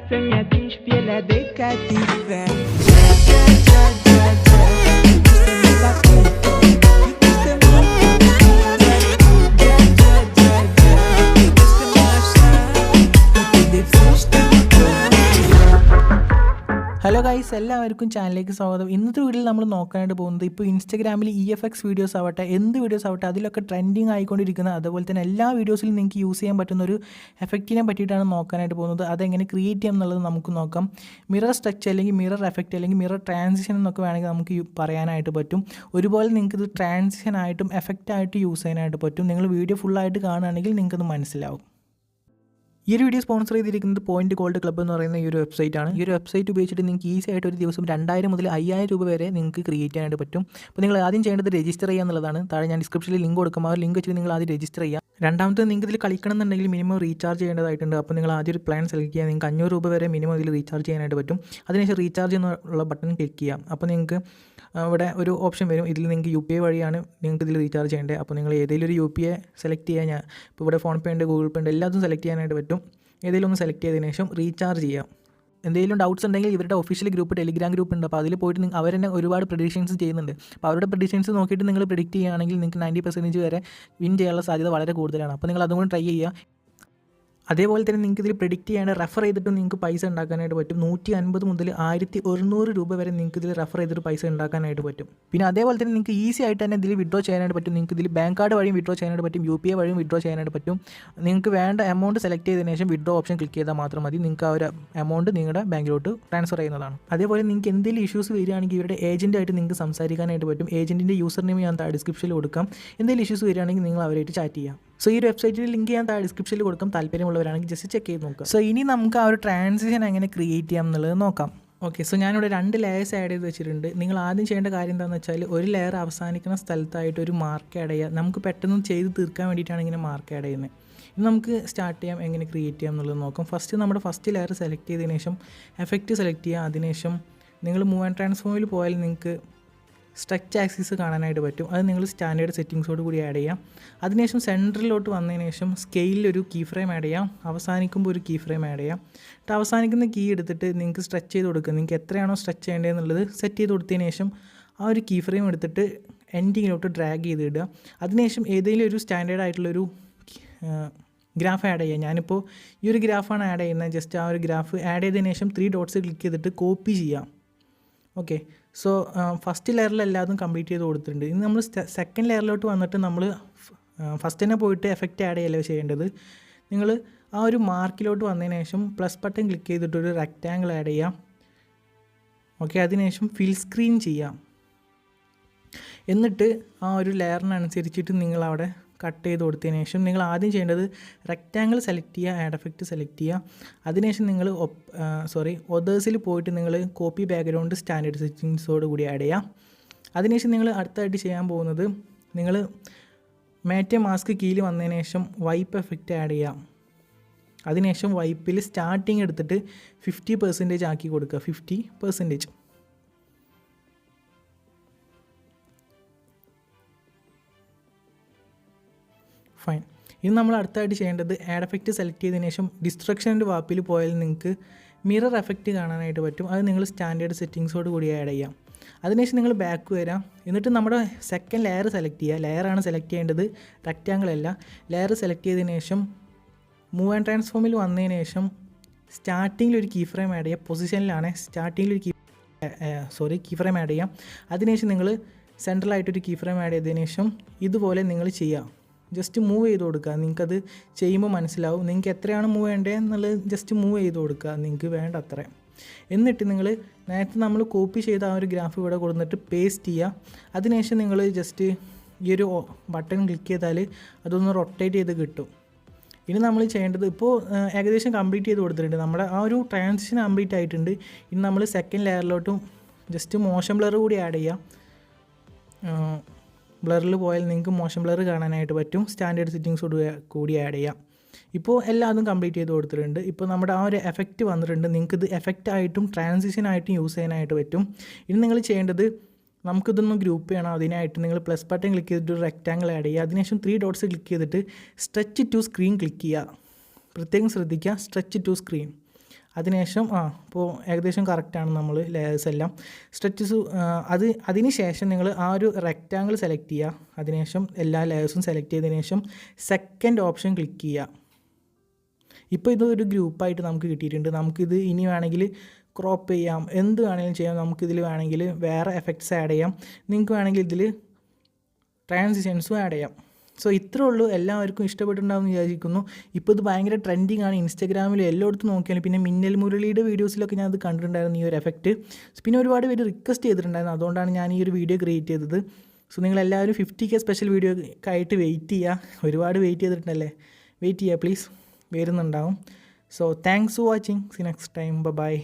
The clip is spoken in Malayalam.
você me atinge pela decativa. Hello guys, എല്ലാവർക്കും ചാനലിലേക്ക് സ്വാഗതം. ഇന്നത്തെ വീഡിയോയിൽ നമ്മൾ നോക്കാനായിട്ട് പോകുന്നത് ഇപ്പോൾ ഇൻസ്റ്റാഗ്രാമിൽ EFX വീഡിയോസ് ആവട്ടെ, എന്ത് വീഡിയോസ് ആവട്ടെ, അതിലൊക്കെ ട്രെൻഡിങ് ആയിക്കൊണ്ടിരിക്കുന്ന, അതുപോലെ തന്നെ എല്ലാ വീഡിയോസിലും നിങ്ങൾക്ക് യൂസ് ചെയ്യാൻ പറ്റുന്ന ഒരു എഫക്റ്റിനെ പറ്റിയിട്ടാണ് നോക്കാനായിട്ട് പോകുന്നത്. അതെങ്ങനെ ക്രിയേറ്റ് ചെയ്യാം എന്നുള്ളത് നമുക്ക് നോക്കാം. മിറർ സ്ട്രക്ചർ അല്ലെങ്കിൽ മിറർ എഫക്റ്റ് അല്ലെങ്കിൽ മിറർ ട്രാൻസിഷൻ എന്നൊക്കെ വേണമെങ്കിൽ നമുക്ക് പറയാനായിട്ട് പറ്റും. ഒരുപോലെ നിങ്ങൾക്ക് ഇത് ട്രാൻസിഷൻ ആയിട്ടും എഫക്റ്റായിട്ട് യൂസ് ചെയ്യാനായിട്ട് പറ്റും. നിങ്ങൾ വീഡിയോ ഫുള്ളായിട്ട് കാണുകയാണെങ്കിൽ നിങ്ങൾക്കത് മനസ്സിലാവും. ഈ ഒരു വീഡിയോ സ്പോൺസർ ചെയ്തിരിക്കുന്നത് പോയിന്റ് ഗോൾഡ് ക്ലബ്ബ് എന്ന് പറയുന്ന ഈ ഒരു വെബ്സൈറ്റാണ്. ഈ ഒരു വെബ്സൈറ്റ് ഉപയോഗിച്ചിട്ട് നിങ്ങൾക്ക് ഈസി ആയിട്ട് ഒരു ദിവസം 2000 മുതൽ 5000 രൂപ വരെ നിങ്ങൾക്ക് ക്രിയേറ്റ് ചെയ്യാനായിട്ട് പറ്റും. അപ്പോൾ നിങ്ങൾ ആദ്യം ചെയ്യേണ്ടത് രജിസ്റ്റർ ചെയ്യുക എന്നുള്ളതാണ്. താഴെ ഞാൻ ഡിസ്ക്രിപ്ഷനിൽ ലിങ്ക് കൊടുക്കും. ആ ലിങ്ക് വെച്ചിട്ട് നിങ്ങൾ ആദ്യം രജിസ്റ്റർ ചെയ്യുക. രണ്ടാമത്തെ നിങ്ങൾക്ക് ഇതിൽ കളിക്കണം എന്നുണ്ടെങ്കിൽ മിനിമം റീചാർജ് ചെയ്യേണ്ടതായിട്ടുണ്ട്. അപ്പോൾ നിങ്ങൾ ആദ്യം ഒരു പ്ലാൻ സെലക്ട് ചെയ്യുക. നിങ്ങൾക്ക് 500 രൂപ വരെ മിനിമം ഇതിൽ റീചാർജ് ചെയ്യാനായിട്ട് പറ്റും. അതിനുശേഷം റീചാർജ് എന്നുള്ള ബട്ടൺ ക്ലിക്ക് ചെയ്യാം. അപ്പോൾ നിങ്ങൾക്ക് ഇവിടെ ഒരു ഓപ്ഷൻ വരും. ഇതിൽ നിങ്ങൾക്ക് UPI വഴിയാണ് നിങ്ങൾക്ക് ഇതിൽ റീചാർജ് ചെയ്യേണ്ടത്. അപ്പോൾ നിങ്ങൾ ഏതെങ്കിലും ഒരു UPI സെലക്ട് ചെയ്യുക. ഞാൻ ഇപ്പോൾ ഇവിടെ ഫോൺ പേ ഉണ്ട്, ഗൂഗിൾ പേ ഉണ്ട്, എല്ലാതും സെലക്ട് ചെയ്യാനായിട്ട് പറ്റും. ഏതെങ്കിലും ഒന്ന് സെലക്ട് ചെയ്തതിനു ശേഷം റീചാർജ് ചെയ്യാം. എന്തെങ്കിലും ഡൗട്ട്സ് ഉണ്ടെങ്കിൽ ഇവരുടെ ഒഫീഷ്യൽ ഗ്രൂപ്പ്, ടെലിഗ്രാം ഗ്രൂപ്പ് ഉണ്ട്. അപ്പോൾ അതിൽ പോയിട്ട് അവർ തന്നെ ഒരുപാട് പ്രെഡിക്ഷൻസ് ചെയ്യുന്നുണ്ട്. അപ്പോൾ അവരുടെ പ്രെഡിക്ഷൻസ് നോക്കിയിട്ട് നിങ്ങൾ പ്രെഡിക്റ്റ് ചെയ്യുകയാണെങ്കിൽ നിങ്ങൾക്ക് 90% വരെ വിൻ ചെയ്യാനുള്ള സാധ്യത വളരെ കൂടുതലാണ്. അപ്പോൾ നിങ്ങൾ അതുകൊണ്ട് ട്രൈ ചെയ്യുക. അതേപോലെ തന്നെ നിങ്ങൾക്ക് ഇതിൽ പ്രെഡിക്റ്റ് ചെയ്യാണ്ട് റെഫർ ചെയ്തിട്ട് നിങ്ങൾക്ക് പൈസ ഉണ്ടാക്കാനായിട്ട് പറ്റും. 150 മുതൽ 1100 രൂപ വരെ നിങ്ങൾക്ക് ഇതിൽ റെഫർ ചെയ്തിട്ട് പൈസ ഉണ്ടാക്കാനായിട്ട് പറ്റും. പിന്നെ അതേപോലെ തന്നെ നിങ്ങൾക്ക് ഈസി ആയിട്ട് തന്നെ ഇതിൽ വിഡ്രോ ചെയ്യാനായിട്ട് പറ്റും. നിങ്ങൾക്ക് ഇതിൽ ബാങ്ക് കാർഡ് വഴിയും വിഡ്രോ ചെയ്യാനായിട്ട് പറ്റും, UPI വഴിയും വിഡ്രോ ചെയ്യാനായിട്ട് പറ്റും. നിങ്ങൾക്ക് വേണ്ട എമൗണ്ട് സെലക്ട് ചെയ്തതിനു ശേഷം വിഡ്രോ ഓപ്ഷൻ ക്ലിക്ക് ചെയ്താൽ മാത്രം മതി. നിങ്ങൾക്ക് ആ ഒരു എമൗണ്ട് നിങ്ങളുടെ ബാങ്കിലോട്ട് ട്രാൻസ്ഫർ ചെയ്യുന്നതാണ്. അതേപോലെ നിങ്ങൾക്ക് എന്തെങ്കിലും ഇഷ്യൂസ് വരികയാണെങ്കിൽ ഇവരുടെ ഏജൻറ്റായിട്ട് നിങ്ങൾക്ക് സംസാരിക്കാനായിട്ട് പറ്റും. ഏജൻറ്റിൻ്റെ യൂസർ നെയിം ഞാൻ ഡിസ്ക്രിപ്ഷനിൽ കൊടുക്കാം. എന്തെങ്കിലും ഇഷ്യൂസ് വരികയാണെങ്കിൽ നിങ്ങൾ അവരായിട്ട് ചാറ്റ് ചെയ്യാം. സോ ഈ ഒരു വെബ്സൈറ്റിൻ്റെ ലിങ്ക് ഞാൻ ഡിസ്ക്രിപ്ഷനിൽ കൊടുക്കാം. താല്പര്യമുള്ളവരാണെങ്കിൽ ജസ്റ്റ് ചെക്ക് ചെയ്ത് നോക്കാം. സോ ഇനി നമുക്ക് ആ ഒരു ട്രാൻസിഷൻ എങ്ങനെ ക്രിയേറ്റ് ചെയ്യാം എന്നുള്ളത് നോക്കാം. ഓക്കെ, സോ ഞാനിവിടെ 2 ലെയേഴ്സ് ആഡ് ചെയ്ത് വെച്ചിട്ടുണ്ട്. നിങ്ങൾ ആദ്യം ചെയ്യേണ്ട കാര്യം എന്താണെന്ന് വെച്ചാൽ ഒരു ലെയർ അവസാനിക്കുന്ന സ്ഥലത്തായിട്ട് ഒരു മാർക്ക് ആഡ് ചെയ്യുക. നമുക്ക് പെട്ടെന്ന് ചെയ്ത് തീർക്കാൻ വേണ്ടിയിട്ടാണ് ഇങ്ങനെ മാർക്ക് ആഡ് ചെയ്യുന്നത്. ഇനി നമുക്ക് സ്റ്റാർട്ട് ചെയ്യാം, എങ്ങനെ ക്രിയേറ്റ് ചെയ്യാം എന്നുള്ളത് നോക്കാം. നമ്മുടെ ഫസ്റ്റ് ലെയർ സെലക്ട് ചെയ്തതിനു ശേഷം എഫക്റ്റ് സെലക്ട് ചെയ്യുക. അതിനുശേഷം നിങ്ങൾ മൂവ് ആൻഡ് ട്രാൻസ്ഫോമിൽ പോയാൽ നിങ്ങൾക്ക് സ്ട്രെച്ച് ആക്സിസ് കാണാനായിട്ട് പറ്റും. അത് നിങ്ങൾ സ്റ്റാൻഡേർഡ് സെറ്റിങ്സോട് കൂടി ആഡ് ചെയ്യാം. അതിനുശേഷം സെൻറ്ററിലോട്ട് വന്നതിന് ശേഷം സ്കെയിലൊരു കീ ഫ്രെയിം ആഡ് ചെയ്യാം. അവസാനിക്കുമ്പോൾ ഒരു കീ ഫ്രെയിം ആഡ് ചെയ്യാം. എന്നിട്ട് അവസാനിക്കുന്ന കീ എടുത്തിട്ട് നിങ്ങൾക്ക് സ്ട്രെച്ച് ചെയ്ത് കൊടുക്കുക. നിങ്ങൾക്ക് എത്രയാണോ സ്ട്രെച്ച് ചെയ്യേണ്ടതെന്നുള്ളത് സെറ്റ് ചെയ്ത് കൊടുത്തതിന് ശേഷം ആ ഒരു കീ ഫ്രെയിം എടുത്തിട്ട് എൻഡിങ്ങിലോട്ട് ഡ്രാഗ് ചെയ്ത് ഇടുക. അതിനുശേഷം ഏതെങ്കിലും ഒരു സ്റ്റാൻഡേർഡ് ആയിട്ടുള്ളൊരു ഗ്രാഫ് ആഡ് ചെയ്യുക. ഞാനിപ്പോൾ ഈ ഒരു ഗ്രാഫാണ് ആഡ് ചെയ്യുന്നത്. ജസ്റ്റ് ആ ഒരു ഗ്രാഫ് ആഡ് ചെയ്തതിന് ശേഷം 3 ഡോട്ട്സ് ക്ലിക്ക് ചെയ്തിട്ട് കോപ്പി ചെയ്യാം. ഓക്കെ, സോ ഫസ്റ്റ് ലെയറിൽ എല്ലാതും കംപ്ലീറ്റ് ചെയ്ത് കൊടുത്തിട്ടുണ്ട്. ഇനി നമ്മൾ സെക്കൻഡ് ലെയറിലോട്ട് വന്നിട്ട് നമ്മൾ ഫസ്റ്റ് തന്നെ പോയിട്ട് എഫക്റ്റ് ആഡ് ചെയ്യല്ലോ ചെയ്യേണ്ടത്. നിങ്ങൾ ആ ഒരു മാർക്കിലോട്ട് വന്നതിന് ശേഷം പ്ലസ് ബട്ടൺ ക്ലിക്ക് ചെയ്തിട്ടൊരു റെക്റ്റാങ്കിൾ ആഡ് ചെയ്യാം. ഓക്കെ, അതിനുശേഷം ഫിൽ സ്ക്രീൻ ചെയ്യാം. എന്നിട്ട് ആ ഒരു ലെയറിനനുസരിച്ചിട്ട് നിങ്ങളവിടെ കട്ട് ചെയ്ത് കൊടുത്തതിന് ശേഷം നിങ്ങൾ ആദ്യം ചെയ്യേണ്ടത് റെക്റ്റാങ്കിൾ സെലക്ട് ചെയ്യുക, ആഡ് എഫക്റ്റ് സെലക്ട് ചെയ്യുക. അതിനുശേഷം നിങ്ങൾ ഒതേഴ്സിൽ പോയിട്ട് നിങ്ങൾ കോപ്പി ബാക്ക്ഗ്രൗണ്ട് സ്റ്റാൻഡേർഡ് സെറ്റിങ്സോട് കൂടി ആഡ് ചെയ്യുക. അതിനുശേഷം നിങ്ങൾ അടുത്തായിട്ട് ചെയ്യാൻ പോകുന്നത് നിങ്ങൾ മാറ്റ് മാസ്ക് കീയിൽ വന്നതിന് ശേഷം വൈപ്പ് എഫക്റ്റ് ആഡ് ചെയ്യാം. അതിനുശേഷം വൈപ്പിൽ സ്റ്റാർട്ടിങ് എടുത്തിട്ട് 50% ആക്കി കൊടുക്കുക. 50%. ഫൈൻ. ഇനി നമ്മൾ അടുത്തായിട്ട് ചെയ്യേണ്ടത് ആഡ് എഫക്റ്റ് സെലക്ട് ചെയ്തതിന് ശേഷം ഡിസ്ട്രക്ഷൻ്റെ വാപ്പിൽ പോയാൽ നിങ്ങൾക്ക് മിറർ എഫക്റ്റ് കാണാനായിട്ട് പറ്റും. അത് നിങ്ങൾ സ്റ്റാൻഡേർഡ് സെറ്റിങ്സോട് കൂടി ആഡ് ചെയ്യാം. അതിനുശേഷം നിങ്ങൾ ബാക്ക് വരാം. എന്നിട്ട് നമ്മുടെ സെക്കൻഡ് ലെയർ സെലക്ട് ചെയ്യുക. ലെയറാണ് സെലക്ട് ചെയ്യേണ്ടത്, റെക്റ്റാങ്കിൾ അല്ല. ലെയർ സെലക്ട് ചെയ്തതിന് ശേഷം മൂവ് ആൻഡ് ട്രാൻസ്ഫോമിൽ വന്നതിന് ശേഷം സ്റ്റാർട്ടിങ്ങിൽ ഒരു കീ ഫ്രെയിം ആഡ് ചെയ്യുക. പൊസിഷനിലാണ് സ്റ്റാർട്ടിങ്ങിൽ ഒരു കീ ഫ്രെയിം ആഡ് ചെയ്യാം. അതിനുശേഷം നിങ്ങൾ സെൻട്രലായിട്ടൊരു കീ ഫ്രെയിം ആഡ് ചെയ്തതിന് ശേഷം ഇതുപോലെ നിങ്ങൾ ചെയ്യുക. ജസ്റ്റ് മൂവ് ചെയ്ത് കൊടുക്കുക. നിങ്ങൾക്കത് ചെയ്യുമ്പോൾ മനസ്സിലാവും. നിങ്ങൾക്ക് എത്രയാണ് മൂവ് വേണ്ടത് എന്നുള്ളത് ജസ്റ്റ് മൂവ് ചെയ്ത് കൊടുക്കുക, നിങ്ങൾക്ക് വേണ്ട അത്ര. എന്നിട്ട് നിങ്ങൾ നേരത്തെ നമ്മൾ കോപ്പി ചെയ്ത ആ ഒരു ഗ്രാഫ് ഇവിടെ കൊടുത്തിട്ട് പേസ്റ്റ് ചെയ്യുക. അതിനുശേഷം നിങ്ങൾ ജസ്റ്റ് ഈ ഒരു ബട്ടൺ ക്ലിക്ക് ചെയ്താൽ അതൊന്ന് റൊട്ടേറ്റ് ചെയ്ത് കിട്ടും. ഇനി നമ്മൾ ചെയ്യേണ്ടത് ഇപ്പോൾ ഏകദേശം കംപ്ലീറ്റ് ചെയ്ത് കൊടുത്തിട്ടുണ്ട്. നമ്മുടെ ആ ഒരു ട്രാൻസിഷൻ കംപ്ലീറ്റ് ആയിട്ടുണ്ട്. ഇനി നമ്മൾ സെക്കൻഡ് ലെയറിലോട്ടും ജസ്റ്റ് മോഷൻ ബ്ലർ കൂടി ആഡ് ചെയ്യാം. ബ്ലറിൽ പോയാൽ നിങ്ങൾക്ക് മോഷൻ ബ്ലർ കാണാനായിട്ട് പറ്റും. സ്റ്റാൻഡേർഡ് സെറ്റിങ്സോട് കൂടി ആഡ് ചെയ്യാം. ഇപ്പോൾ എല്ലാതും കംപ്ലീറ്റ് ചെയ്ത് കൊടുത്തിട്ടുണ്ട്. ഇപ്പോൾ നമ്മുടെ ആ ഒരു എഫക്റ്റ് വന്നിട്ടുണ്ട്. നിങ്ങൾക്കിത് എഫക്റ്റായിട്ടും ട്രാൻസിഷനായിട്ടും യൂസ് ചെയ്യാനായിട്ട് പറ്റും. ഇനി നിങ്ങൾ ചെയ്യേണ്ടത് നമുക്കിതൊന്ന് ഗ്രൂപ്പ് ചെയ്യണം. അതിനായിട്ട് നിങ്ങൾ പ്ലസ് ബട്ടൺ ക്ലിക്ക് ചെയ്തിട്ട് ഒരു റെക്റ്റാങ്കിൾ ആഡ് ചെയ്യുക. അതിനുശേഷം 3 ഡോട്ട്സ് ക്ലിക്ക് ചെയ്തിട്ട് സ്ട്രെച്ച് ടു സ്ക്രീൻ ക്ലിക്ക് ചെയ്യുക. പ്രത്യേകം ശ്രദ്ധിക്കുക, സ്ട്രെച്ച് ടു സ്ക്രീൻ. അതിനുശേഷം ഇപ്പോൾ ഏകദേശം കറക്റ്റാണ് നമ്മൾ ലെയേഴ്സ് എല്ലാം. സ്ട്രെച്ചസ് അതിന് ശേഷം നിങ്ങൾ ആ ഒരു റെക്റ്റാങ്കിൾ സെലക്ട് ചെയ്യുക. അതിനുശേഷം എല്ലാ ലെയേഴ്സും സെലക്ട് ചെയ്തതിന് ശേഷം സെക്കൻഡ് ഓപ്ഷൻ ക്ലിക്ക് ചെയ്യുക. ഇപ്പോൾ ഇതൊരു ഗ്രൂപ്പായിട്ട് നമുക്ക് കിട്ടിയിട്ടുണ്ട്. നമുക്കിത് ഇനി വേണമെങ്കിൽ ക്രോപ്പ് ചെയ്യാം, എന്ത് വേണമെങ്കിലും ചെയ്യാം. നമുക്കിതിൽ വേണമെങ്കിൽ വേറെ എഫക്ട്സ് ആഡ് ചെയ്യാം. നിങ്ങൾക്ക് വേണമെങ്കിൽ ഇതിൽ ട്രാൻസിഷൻസും ആഡ് ചെയ്യാം. സോ ഇത്രേ ഉള്ളൂ. എല്ലാവർക്കും ഇഷ്ടപ്പെട്ടിട്ടുണ്ടാകുമെന്ന് വിചാരിക്കുന്നു. ഇപ്പോൾ ഇത് ഭയങ്കര ട്രെൻഡിങ് ആണ്. ഇൻസ്റ്റാഗ്രാമിൽ എല്ലായിടത്തും നോക്കിയാലും പിന്നെ മിന്നൽ മുരളിയുടെ വീഡിയോസിലൊക്കെ ഞാൻ അത് കണ്ടിട്ടുണ്ടായിരുന്നു, ഈ ഒരു എഫക്റ്റ്. പിന്നെ ഒരുപാട് പേര് റിക്വസ്റ്റ് ചെയ്തിട്ടുണ്ടായിരുന്നു. അതുകൊണ്ടാണ് ഞാൻ ഈ ഒരു വീഡിയോ ക്രിയേറ്റ് ചെയ്തത്. സോ നിങ്ങളെല്ലാവരും 50K സ്പെഷ്യൽ വീഡിയോ ആയിട്ട് വെയിറ്റ് ചെയ്യുക. ഒരുപാട് വെയിറ്റ് ചെയ്തിട്ടുണ്ടല്ലേ, വെയിറ്റ് ചെയ്യുക പ്ലീസ്, വരുന്നുണ്ടാവും. So thanks for watching. See next time. By.